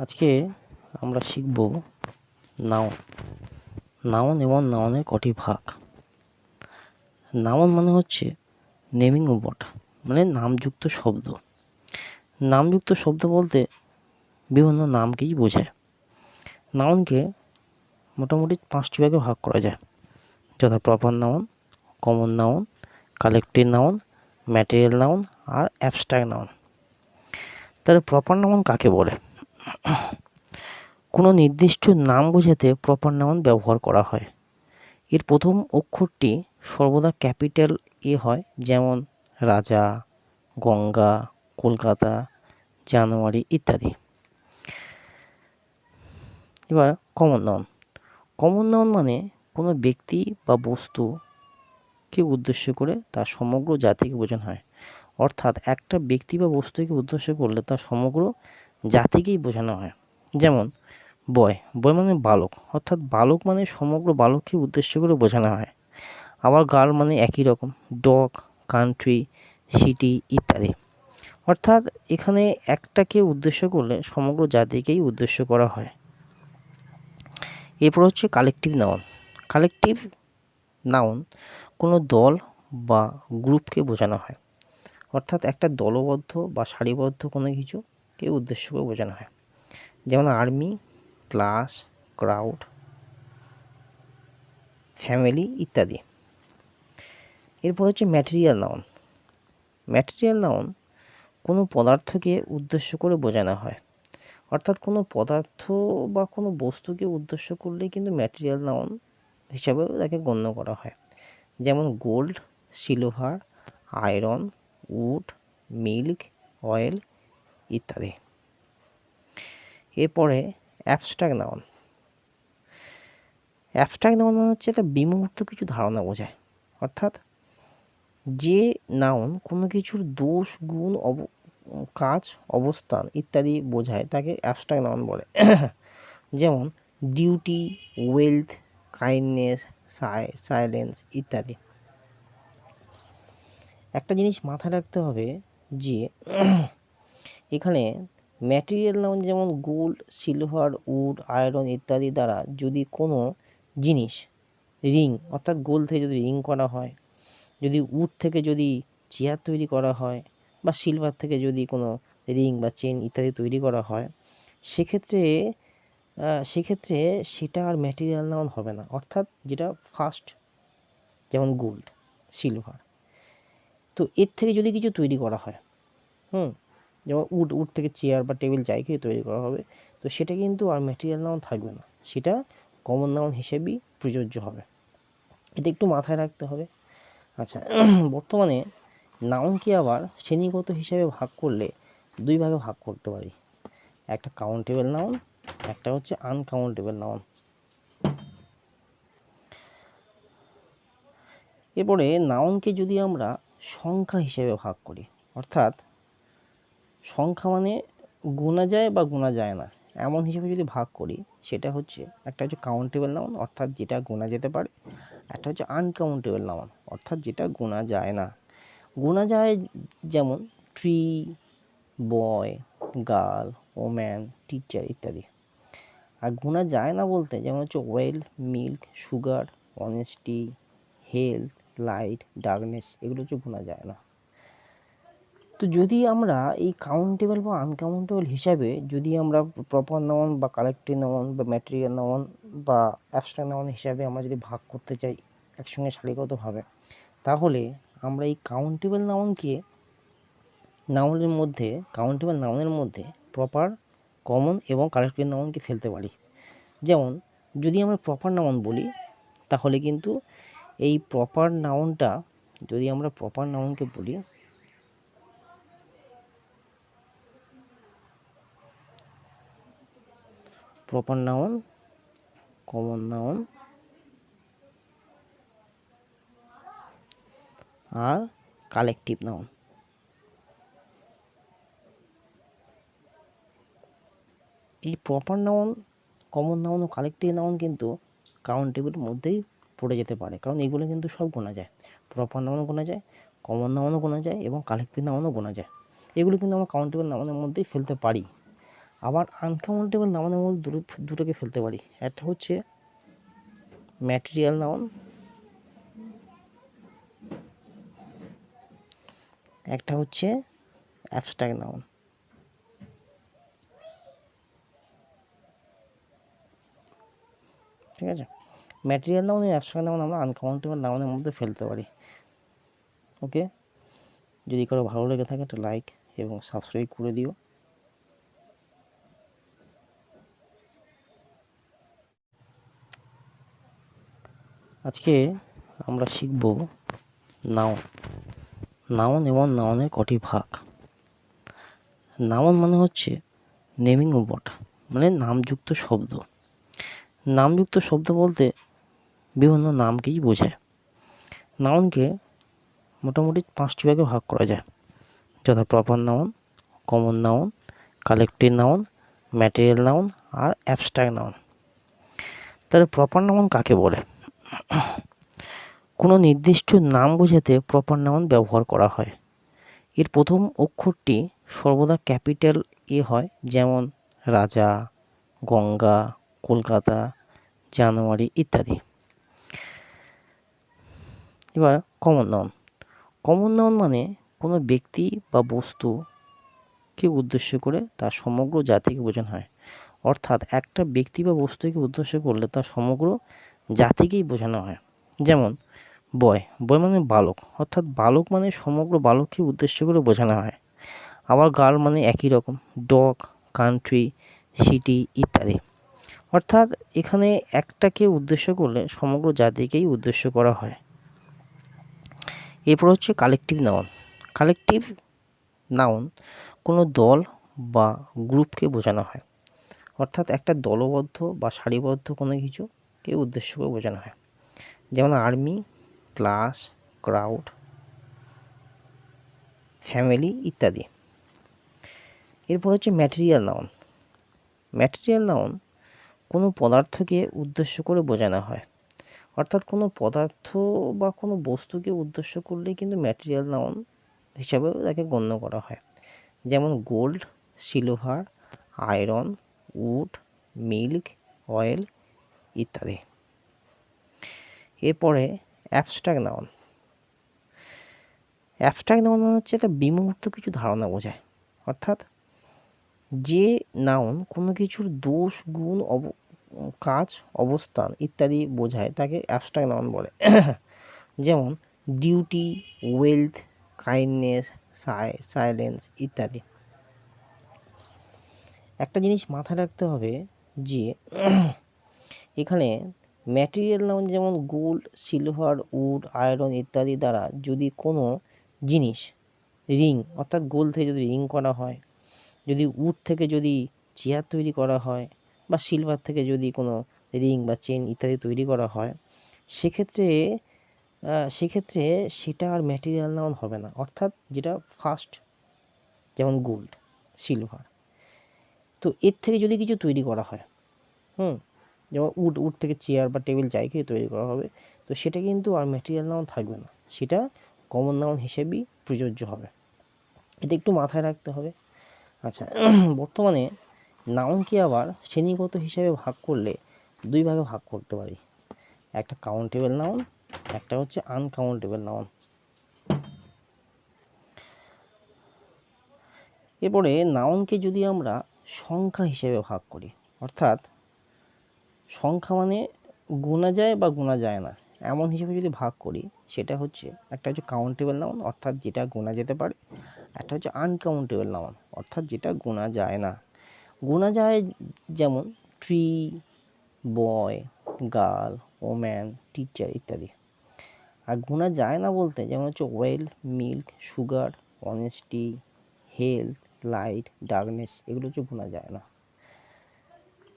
আজকে আমরা শিখব নাউন। নাউন এবং নাউনের কটি ভাগ। নাউন মানে হচ্ছে নেমিং ওয়ার্ড, মানে নামযুক্ত শব্দ। নামযুক্ত শব্দ বলতে বিভিন্ন নামকেই বোঝায়। নাউনকে মোটামুটি 5টি ভাগে ভাগ করা যায়, যথা proper noun, common noun, collective noun, material noun আর অ্যাবস্ট্রাক্ট নাউন। তাহলে প্রপার নাউন কাকে বলে? কোনো নির্দিষ্ট নাম বোঝাতে প্রপার নাউন ব্যবহার করা হয়। এর প্রথম অক্ষরটি সর্বদা ক্যাপিটাল এ হয়, যেমন রাজা, গঙ্গা, কলকাতা, জানুয়ারি ইত্যাদি। এবার কমন নাউন। কমন নাউন মানে কোনো ব্যক্তি বা বস্তুকে উদ্দেশ্য করে তার সমগ্র জাতিকে বোঝানো হয়। অর্থাৎ একটা ব্যক্তি বা বস্তুকে উদ্দেশ্য করলে তার সমগ্র জাতিকেই বোঝানো হয়। যেমন বয়, বয় মানে বালক, অর্থাৎ বালক মানে সমগ্র বালককে উদ্দেশ্য করে বোঝানো হয়। আবার গার্ল মানে একই রকম, ডগ, কান্ট্রি, সিটি ইত্যাদি। অর্থাৎ এখানে একটাকে উদ্দেশ্য করলে সমগ্র জাতিকেই উদ্দেশ্য করা হয়। এরপর হচ্ছে কালেকটিভ নাউন। কালেকটিভ নাউন কোনো দল বা গ্রুপকে বোঝানো হয়। অর্থাৎ একটা দলবদ্ধ বা সারিবদ্ধ কোনো কিছুকে উদ্দেশ্য করে বোঝানো হয়। যেমন আর্মি, ক্লাস, ক্রাউড, ফ্যামিলি ইত্যাদি। এরপর হচ্ছে ম্যাটেরিয়াল নাউন। ম্যাটেরিয়াল নাউন কোনো পদার্থকে উদ্দেশ্য করে বোঝানো হয়। অর্থাৎ কোনো পদার্থ বা কোনো বস্তুকে উদ্দেশ্য করলেই কিন্তু ম্যাটেরিয়াল নাউন হিসাবেও তাকে গণ্য করা হয়। যেমন gold, silver, iron, wood, milk, oil ইত্যাদি। এরপরে অ্যাবস্ট্রাক্ট নাউন। অ্যাবস্ট্রাক্ট নাউন মানে হচ্ছে একটা বিমূর্ত কিছু ধারণা বোঝায়। অর্থাৎ যে নাউন কোনো কিছুর দোষ, গুণ, কাজ, অবস্থান ইত্যাদি বোঝায় তাকে অ্যাবস্ট্রাক্ট নাউন বলে। যেমন ডিউটি, ওয়েলথ, কাইন্ডনেস, সাইলেন্স ইত্যাদি। একটা জিনিস মাথায় রাখতে হবে যে এখানে ম্যাটেরিয়াল নাউন যেমন গোল্ড, সিলভার, উড, আয়রন ইত্যাদি দ্বারা যদি কোনো জিনিস, রিং অর্থাৎ গোল্ড থেকে যদি রিং করা হয়, যদি উড থেকে যদি চেয়ার তৈরি করা হয়, বা সিলভার থেকে যদি কোনো রিং বা চেন ইত্যাদি তৈরি করা হয়, সেক্ষেত্রে সেটা আর ম্যাটেরিয়াল নাউন হবে না। অর্থাৎ যেটা ফার্স্ট, যেমন গোল্ড, সিলভার, তো এর থেকে যদি কিছু তৈরি করা হয়, যেমন উড থেকে চেয়ার বা টেবিল যাই কিছু তৈরি করা হবে, তো সেটা কিন্তু আর ম্যাটেরিয়াল নাউন থাকবে না, সেটা কমন নাউন হিসেবেই প্রযোজ্য হবে। এটা একটু মাথায় রাখতে হবে। আচ্ছা, বর্তমানে নাউনকে আবার শ্রেণীগত হিসাবে ভাগ করলে 2 ভাগে ভাগ করতে পারি। একটা কাউন্টেবল নাউন, একটা হচ্ছে আনকাউন্টেবল নাউন। এরপরে নাউনকে যদি আমরা সংখ্যা হিসেবে ভাগ করি, অর্থাৎ সংখ্যা মানে গোনা যায় বা গোনা যায় না এমন হিসেবে যদি ভাগ করি, সেটা হচ্ছে একটা হচ্ছে কাউন্টেবল নাউন, অর্থাৎ যেটা গোনা যেতে পারে। একটা হচ্ছে আনকাউন্টেবল নাউন, অর্থাৎ যেটা গোনা যায় না। গোনা যায় যেমন ট্রি, বয়, গার্ল, ওম্যান, টিচার ইত্যাদি। আর গোনা যায় না বলতে যেমন হচ্ছে well, milk, sugar, honesty, health, light, darkness, এগুলো হচ্ছে গোনা যায় না। তো যদি আমরা এই কাউন্টেবল বা আনকাউন্টেবল হিসাবে যদি আমরা প্রপার নাউন বা কালেক্টিভ নাউন বা ম্যাটেরিয়াল নাউন বা অ্যাবস্ট্রাক্ট নাউন হিসাবে আমরা যদি ভাগ করতে চাই একসঙ্গে সারিগতভাবে, তাহলে আমরা এই কাউন্টেবল নাউনের মধ্যে প্রপার, কমন এবং কালেক্টিভ নাউনকে ফেলতে পারি। যেমন যদি আমরা প্রপার নাউন বলি, তাহলে কিন্তু এই প্রপার নাউনটা, যদি আমরা প্রপার নাউনকে বলি, প্রপার নাউন, কমন নাউন আর কালেকটিভ নাউন। এই প্রপার নাউন, কমন নাউন ও কালেকটিভ নাউন কিন্তু কাউন্টেবলের মধ্যেই পড়ে যেতে পারে, কারণ এগুলো কিন্তু সব গোনা যায়। প্রপার নাউনও গোনা যায়, কমন নাউনও গোনা যায় এবং কালেকটিভ নাউনও গোনা যায়। এগুলো কিন্তু আমরা কাউন্টেবল নাউনের মধ্যেই ফেলতে পারি। আবার আনকাউন্টেবল নাউনের মধ্যে দুটোকে ফেলতে পারি। একটা হচ্ছে ম্যাটেরিয়াল নাউন, একটা হচ্ছে অ্যাবস্ট্রাক্ট নাউন। ঠিক আছে, ম্যাটেরিয়াল নাউন এবং অ্যাবস্ট্রাক্ট নাউন আমরা আনকাউন্টেবল নাউনের মধ্যে ফেলতে পারি। ওকে, যদি কারো ভালো লেগে থাকে একটা লাইক এবং সাবস্ক্রাইব করে দিও। আজকে আমরা শিখব নাউন। নাউন এবং নাউনের কটি ভাগ। নাউন মানে হচ্ছে নেমিং ওয়ার্ড, মানে নামযুক্ত শব্দ। নামযুক্ত শব্দ বলতে বিভিন্ন নামকেই বোঝায়। নাউনকে মোটামুটি 5টি ভাগে ভাগ করা যায়, যথা proper noun, common noun, collective noun, material noun আর অ্যাবস্ট্রাক্ট নাউন। তাহলে প্রপার নাউন কাকে বলে? কোনো নির্দিষ্ট নাম বোঝাতে প্রপার নাউন ব্যবহার করা হয়। এর প্রথম অক্ষরটি সর্বদা ক্যাপিটাল এ হয়, যেমন রাজা, গঙ্গা, কলকাতা, জানুয়ারি ইত্যাদি। এবার কমন নাউন। কমন নাউন মানে কোনো ব্যক্তি বা বস্তুকে উদ্দেশ্য করে তার সমগ্র জাতিকে বোঝানো হয়। অর্থাৎ একটা ব্যক্তি বা বস্তুকে উদ্দেশ্য করলে তার সমগ্র জাতিকেই বোঝানো হয়। যেমন বয়, বয় মানে বালক, অর্থাৎ বালক মানে সমগ্র বালককে উদ্দেশ্য করে বোঝানো হয়। আবার গার্ল মানে একই রকম, ডগ, কান্ট্রি, সিটি ইত্যাদি। অর্থাৎ এখানে একটাকে উদ্দেশ্য করলে সমগ্র জাতিকেই উদ্দেশ্য করা হয়। এরপর হচ্ছে কালেকটিভ নাউন। কালেকটিভ নাউন কোনো দল বা গ্রুপকে বোঝানো হয়। অর্থাৎ একটা দলবদ্ধ বা সারিবদ্ধ কোনো কিছুকে উদ্দেশ্য করে বোঝানো হয়। যেমন আর্মি, ক্লাস, ক্রাউড, ফ্যামিলি ইত্যাদি। এরপর হচ্ছে ম্যাটেরিয়াল নাউন। ম্যাটেরিয়াল নাউন কোনো পদার্থকে উদ্দেশ্য করে বোঝানো হয়। অর্থাৎ কোনো পদার্থ বা কোনো বস্তুকে উদ্দেশ্য করলেই কিন্তু ম্যাটেরিয়াল নাউন হিসাবেও তাকে গণ্য করা হয়। যেমন gold, silver, iron, wood, milk, oil ইত্যাদি। এরপরে অ্যাবস্ট্রাক্ট নাউন। অ্যাবস্ট্রাক্ট নাউন মানে হচ্ছে একটা বিমূর্ত কিছু ধারণা বোঝায়। অর্থাৎ যে নাউন কোনো কিছুর দোষ, গুণ, কাজ, অবস্থান ইত্যাদি বোঝায় তাকে অ্যাবস্ট্রাক্ট নাউন বলে। যেমন ডিউটি, ওয়েলথ, কাইন্ডনেস, সাইলেন্স ইত্যাদি। একটা জিনিস মাথায় রাখতে হবে যে এখানে ম্যাটেরিয়াল নাউন যেমন গোল্ড, সিলভার, উড, আয়রন ইত্যাদি দ্বারা যদি কোনো জিনিস, রিং অর্থাৎ গোল্ড থেকে যদি রিং করা হয়, যদি উড থেকে যদি চেয়ার তৈরি করা হয়, বা সিলভার থেকে যদি কোনো রিং বা চেন ইত্যাদি তৈরি করা হয়, সেক্ষেত্রে সেটা আর ম্যাটেরিয়াল নাউন হবে না। অর্থাৎ যেটা ফার্স্ট, যেমন গোল্ড, সিলভার, তো এর থেকে যদি কিছু তৈরি করা হয়, যেমন উড থেকে চেয়ার বা টেবিল যাই কিছু তৈরি করা হবে, তো সেটা কিন্তু আর ম্যাটেরিয়াল নাউন থাকবে না, সেটা কমন নাউন হিসেবেই প্রযোজ্য হবে। এটা একটু মাথায় রাখতে হবে। আচ্ছা, বর্তমানে নাউনকে আবার শ্রেণীগত হিসেবে ভাগ করলে 2 ভাগে ভাগ করতে পারি। একটা কাউন্টেবল নাউন, একটা হচ্ছে আনকাউন্টেবল নাউন। এরপরে নাউনকে যদি আমরা সংখ্যা হিসেবে ভাগ করি, অর্থাৎ সংখ্যা মানে গোনা যায় বা গোনা যায় না এমন হিসেবে যদি ভাগ করি, সেটা হচ্ছে একটা হচ্ছে কাউন্টেবল নাউন, অর্থাৎ যেটা গোনা যেতে পারে। একটা হচ্ছে আনকাউন্টেবল নাউন, অর্থাৎ যেটা গোনা যায় না। গোনা যায় যেমন ট্রি, বয়, গার্ল, ওম্যান, টিচার ইত্যাদি। আর গোনা যায় না বলতে যেমন হচ্ছে well, milk, sugar, honesty, health, light, darkness, এগুলো হচ্ছে গোনা যায় না।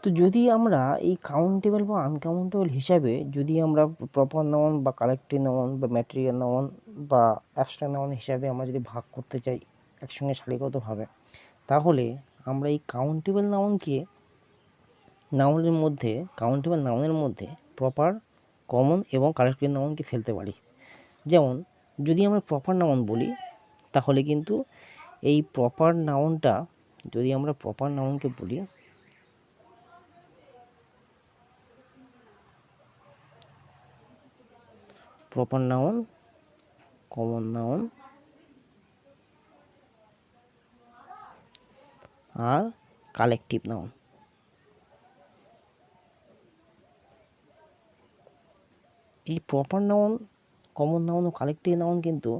তো যদি আমরা এই কাউন্টেবল বা আনকাউন্টেবল হিসাবে যদি আমরা প্রপার নাউন বা কালেক্টিভ নাউন বা ম্যাটেরিয়াল নাউন বা অ্যাবস্ট্রাক্ট নাউন হিসাবে আমরা যদি ভাগ করতে চাই একসঙ্গে সারিবদ্ধভাবে, তাহলে আমরা এই কাউন্টেবল নাউনের মধ্যে প্রপার, কমন এবং কালেক্টিভ নাউনকে ফেলতে পারি। যেমন যদি আমরা প্রপার নাউন বলি, তাহলে কিন্তু এই প্রপার নাউনটা যদি আমরা প্রপার নাউনকে বলি, প্রপার নাউন, কমন নাউন আর কালেকটিভ নাউন। এই প্রপার নাউন, কমন নাউন ও কালেকটিভ নাউন কিন্তু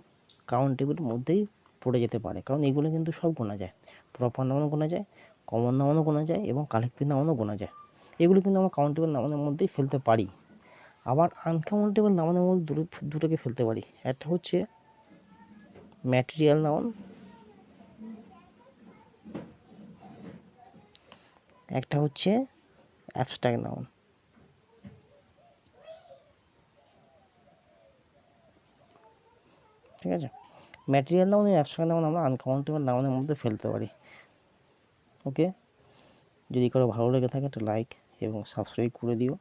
কাউন্টেবলের মধ্যেই পড়ে যেতে পারে, কারণ এগুলো কিন্তু সব গোনা যায়। প্রপার নাউনও গোনা যায়, কমন নাউনও গোনা যায় এবং কালেকটিভ নাউনও গোনা যায়। এগুলো কিন্তু আমরা কাউন্টেবল নাউনের মধ্যেই ফেলতে পারি। আবার আনকাউন্টেবল নাউনের মধ্যে দুটোকে ফেলতে পারি। একটা হচ্ছে ম্যাটেরিয়াল নাউন, একটা হচ্ছে অ্যাবস্ট্রাক্ট নাউন। ঠিক আছে, ম্যাটেরিয়াল নাউন এবং অ্যাবস্ট্রাক্ট নাউন আমরা আনকাউন্টেবল নাউনের মধ্যে ফেলতে পারি। ওকে, যদি কারো ভালো লেগে থাকে একটা লাইক এবং সাবস্ক্রাইব করে দিও।